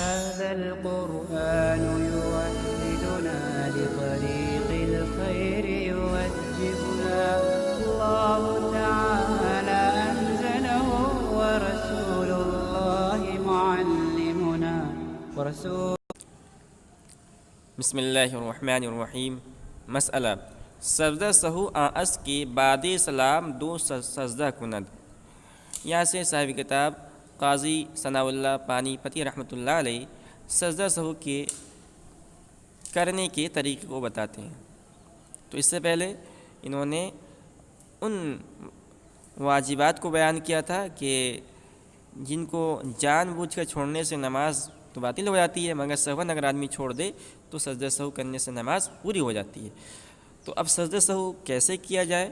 هذا القرآن يوحدنا لطريق الخير يوجهنا الله تعالى أنزله ورسول الله معلمنا بسم اللہ الرحمن الرحیم۔ مسئلہ سجدہ سہو آس کے بعد سلام دو سجدہ کند۔ یہاں سے صاحب کتاب قاضی ثناء اللہ پانی پتی رحمۃ اللہ علیہ سجدہ سہو کے کرنے کے طریقے کو بتاتے ہیں۔ تو اس سے پہلے انہوں نے ان واجبات کو بیان کیا تھا کہ جن کو جان بوجھ کر چھوڑنے سے نماز تو باطل ہو جاتی ہے، مگر سہون اگر آدمی چھوڑ دے تو سجدہ سہو کرنے سے نماز پوری ہو جاتی ہے۔ تو اب سجدہ سہو کیسے کیا جائے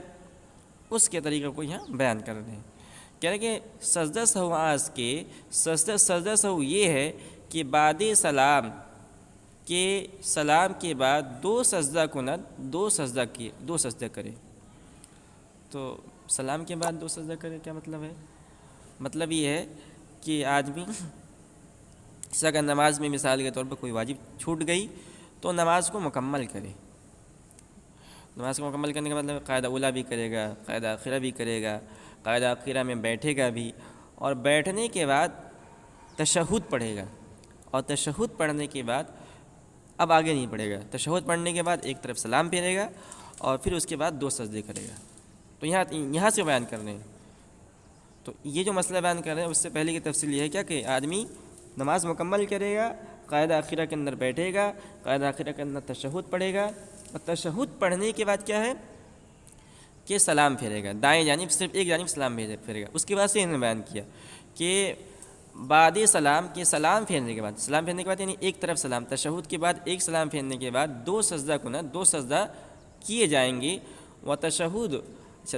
اس کے طریقے کو یہاں بیان کر رہے ہیں۔ کہہ رہے کہ سجدہ سہو آس کے سجدہ سہو یہ ہے کہ بعد سلام کے بعد دو سجدہ کند دو سجدہ کرے۔ تو سلام کے بعد دو سجدہ کرے کیا مطلب ہے؟ مطلب یہ ہے کہ آدمی سے اگر نماز میں مثال کے طور پر کوئی واجب چھوٹ گئی تو نماز کو مکمل کرے۔ نماز کو مکمل کرنے کا مطلب قاعدہ اولیٰ بھی کرے گا، قاعدہ آخرہ بھی کرے گا، قاعدہ آخرہ میں بیٹھے گا بھی، اور بیٹھنے کے بعد تشہد پڑھے گا، اور تشہد پڑھنے کے بعد اب آگے نہیں پڑھے گا۔ تشہد پڑھنے کے بعد ایک طرف سلام پھیرے گا اور پھر اس کے بعد دو سجدے کرے گا۔ تو یہاں سے بیان کر رہے ہیں۔ تو یہ جو مسئلہ بیان کر رہے ہیں اس سے پہلے کی تفصیل یہ ہے کیا کہ آدمی نماز مکمل کرے گا، قاعدہ آخرہ کے اندر بیٹھے گا، قاعدہ آخرہ کے اندر تشہد پڑھے گا، اور تشہد پڑھنے کے بعد کیا ہے کہ سلام پھیرے گا، دائیں جانب صرف ایک جانب سلام پھیرے گا۔ اس کے بعد سے انہوں نے بیان کیا کہ بعد سلام کے سلام پھیرنے کے بعد یعنی ایک طرف سلام، تشہد کے بعد ایک سلام پھیرنے کے بعد دو سجدہ کیے جائیں گے۔ وہ تشہد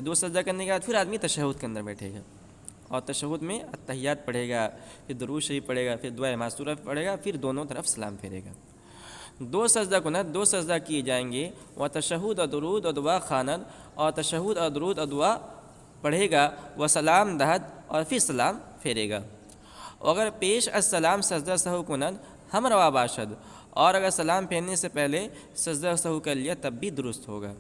دو سجدہ کرنے کے بعد پھر آدمی تشہد کے اندر بیٹھے گا، اور تشہد میں التحیات پڑھے گا، پھر درود شریف پڑھے گا، پھر دعائے معصورہ پڑھے گا، پھر دونوں طرف سلام پھیرے گا۔ دو سجدہ کیے جائیں گے، وہ تشہد اور درود اور دعا خواند، اور تشہد اور درود اور دعا پڑھے گا، وہ سلام دہد اور پھر سلام پھیرے گا۔ اگر پیش السلام سجدہ سہو کند ہم روا باشد، اور اگر سلام پھیرنے سے پہلے سجدہ سہو کر لیا تب بھی درست ہوگا۔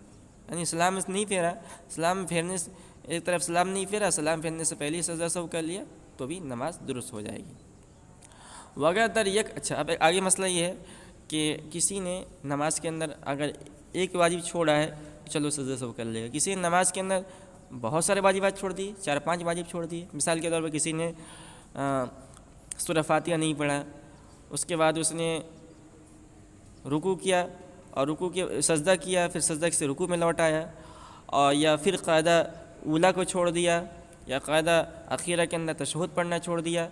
یعنی سلام نہیں پھیرا، سلام پھیرنے سے ایک طرف سلام نہیں پھیرا، سلام پھیرنے سے پہلے سجدہ سہو کر لیا تو بھی نماز درست ہو جائے گی۔ وغیر در یک اب آگے مسئلہ یہ ہے کہ کسی نے نماز کے اندر اگر ایک واجب چھوڑا ہے چلو سجدہ سہو کر لے گا، کسی نے نماز کے اندر بہت سارے واجبات چھوڑ دی، 4-5 واجب چھوڑ دیے۔ مثال کے طور پر کسی نے سورہ فاتحہ نہیں پڑھا، اس کے بعد اس نے رکوع کیا اور رکوع کے سجدہ کیا، پھر سجدہ سے رکوع میں لوٹ آیا، اور یا پھر قاعدہ اولیٰ کو چھوڑ دیا، یا قاعدہ اخیرہ کے اندر تشہد پڑھنا چھوڑ دیا،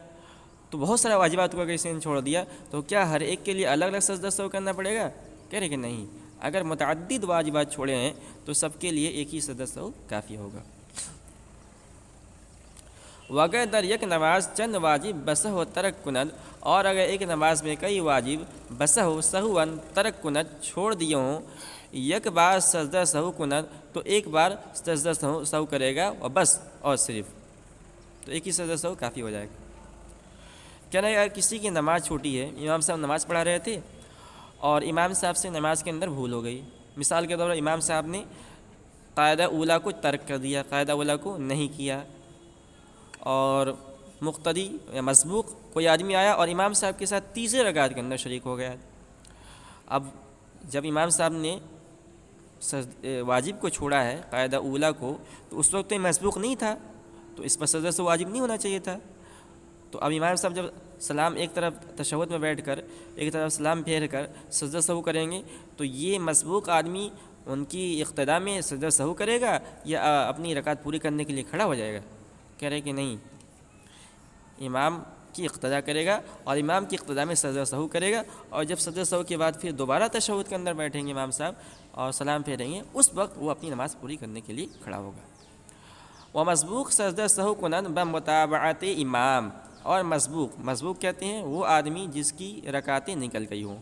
تو بہت سارا واجبات کو اگر کسی نے چھوڑ دیا تو کیا ہر ایک کے لیے الگ الگ سجدہ سہو کرنا پڑے گا؟ کہہ رہے کہ نہیں، اگر متعدد واجبات چھوڑے ہیں تو سب کے لیے ایک ہی سجدہ سہو کافی ہوگا۔ وگر در یک نماز چند واجب بسہو ترک کند، اور اگر ایک نماز میں کئی واجب بسہو سہون ترک کند چھوڑ دیے ہوں، یک بار سجدہ سہو کند تو ایک بار سجدہ سہو کرے گا، اور بس اور صرف تو ایک ہی سجدہ سہو کافی ہو جائے گا۔ کہنا ہے اگر کسی کی نماز چھوٹی ہے، امام صاحب نماز پڑھا رہے تھے اور امام صاحب سے نماز کے اندر بھول ہو گئی، مثال کے طور پر امام صاحب نے قاعدہ اولیٰ کو ترک کر دیا، قاعدہ اولیٰ کو نہیں کیا، اور مقتدی یا مسبوق کوئی آدمی آیا اور امام صاحب کے ساتھ تیسرے رکعت کے اندر شریک ہو گیا۔ اب جب امام صاحب نے واجب کو چھوڑا ہے قاعدہ اولیٰ کو، تو اس وقت تو مسبوق نہیں تھا، تو اس پر سجدہ سے واجب نہیں ہونا چاہیے تھا۔ تو اب امام صاحب جب سلام ایک طرف تشہد میں بیٹھ کر ایک طرف سلام پھیر کر سجدہ سہو کریں گے، تو یہ مسبوق آدمی ان کی اقتداء میں سجدہ سہو کرے گا یا اپنی رکعت پوری کرنے کے لیے کھڑا ہو جائے گا؟ کہہ رہے کہ نہیں، امام کی اقتداء کرے گا اور امام کی اقتداء میں سجدہ سہو کرے گا، اور جب سجدہ سہو کے بعد پھر دوبارہ تشہد کے اندر بیٹھیں گے امام صاحب اور سلام پھیریں گے، اس وقت وہ اپنی نماز پوری کرنے کے لیے کھڑا ہوگا۔ وہ مسبوق سجدہ سہو کنند بمتابعت امام، اور مسبوق کہتے ہیں وہ آدمی جس کی رکعتیں نکل گئی ہوں۔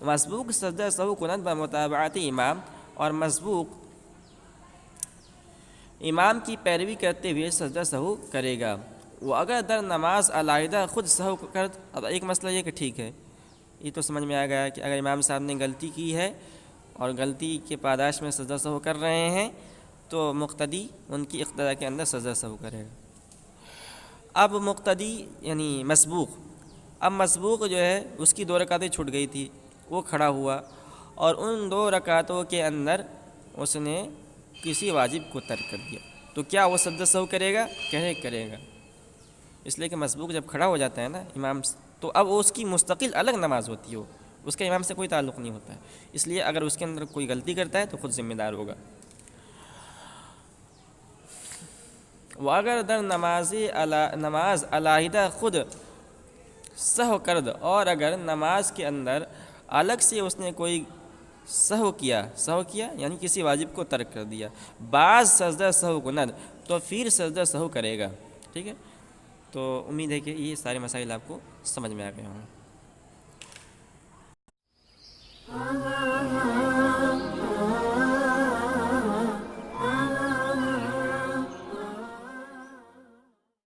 مسبوق سجدہ سہو کنند بمتابعت امام، اور مسبوق امام کی پیروی کرتے ہوئے سجدہ سہو کرے گا۔ وہ اگر در نماز علیحدہ خود سہو کر، اب ایک مسئلہ یہ کہ ٹھیک ہے یہ تو سمجھ میں آ گیا کہ اگر امام صاحب نے غلطی کی ہے اور غلطی کے پاداش میں سجدہ سہو کر رہے ہیں تو مقتدی ان کی اقتدا کے اندر سجدہ سہو کرے گا۔ اب مقتدی یعنی مسبوق، اب مسبوق جو ہے اس کی 2 رکعتیں چھوٹ گئی تھی، وہ کھڑا ہوا اور ان 2 رکعتوں کے اندر اس نے کسی واجب کو ترک کر دیا، تو کیا وہ سجدہ سہو کرے گا؟ کرے گا، اس لیے کہ مسبوق جب کھڑا ہو جاتا ہے نا امام تو اب اس کی مستقل الگ نماز ہوتی ہے، اس کا امام سے کوئی تعلق نہیں ہوتا ہے، اس لیے اگر اس کے اندر کوئی غلطی کرتا ہے تو خود ذمہ دار ہوگا۔ وہ اگر در نماز علیحدہ خود سہو کرد، اور اگر نماز کے اندر الگ سے اس نے کوئی سہو کیا یعنی کسی واجب کو ترک کر دیا، بعض سجدہ سہو کند، تو پھر سجدہ سہو کرے گا۔ ٹھیک ہے، تو امید ہے کہ یہ سارے مسائل آپ کو سمجھ میں آ گئے ہوں گے۔